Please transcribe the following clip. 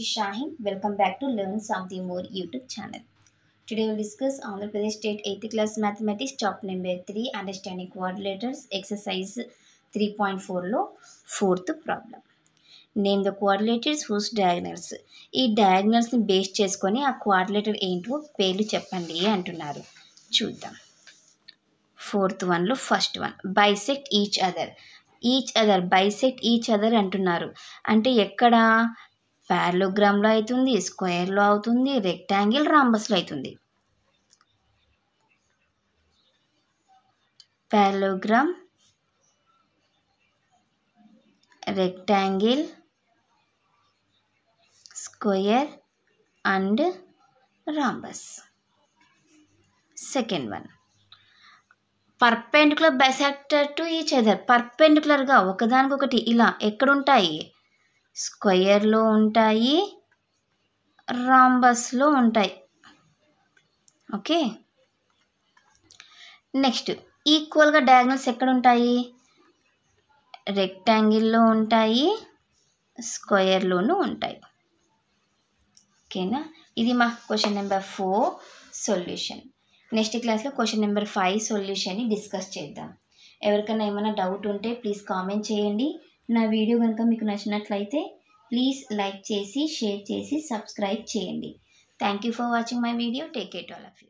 is Shaheen. Welcome back to Learn Something More YouTube channel. Today we'll discuss Andhra Pradesh State 8th class mathematics chapter number 3 understanding quadrilaters exercise 3.4 లో 4th problem. Name the quadrilaters whose diagonals. ఈ diagonals ని base చేసుకొని ఆ quadrilator ఏంటో పేర్లు చెప్పండి అంటున్నారు. చూద్దాం. 4th one లో first one bisect each other bisect each other అంటున్నారు. అంటే ఎక్కడ పారలోగ్రామ్లో అవుతుంది, స్క్వేర్లో అవుతుంది, రెక్టాంగిల్, రాంబస్లో అవుతుంది. Parallelogram, rectangle, square and rhombus. Second one perpendicular bisector to each other. పర్పెండిక్యులర్గా ఒకదానికొకటి ఇలా ఎక్కడుంటాయి? స్క్వేర్లో ఉంటాయి, రాంబస్లో ఉంటాయి. ఓకే, నెక్స్ట్ ఈక్వల్గా డయాగ్నల్స్ ఎక్కడుంటాయి? రెక్టాంగిల్లో ఉంటాయి, స్క్వేర్లోనూ ఉంటాయి. ఓకేనా, ఇది మా క్వశ్చన్ నెంబర్ 4 సొల్యూషన్. నెక్స్ట్ క్లాస్లో క్వశ్చన్ నెంబర్ 5 సొల్యూషన్ని డిస్కస్ చేద్దాం. ఎవరికైనా ఏమైనా డౌట్ ఉంటే ప్లీజ్ కామెంట్ చేయండి. నా వీడియో కనుక మీకు నచ్చినట్లయితే ప్లీజ్ లైక్ చేసి, షేర్ చేసి, సబ్స్క్రైబ్ చేయండి. Thank you for watching my video. Take care to all of you.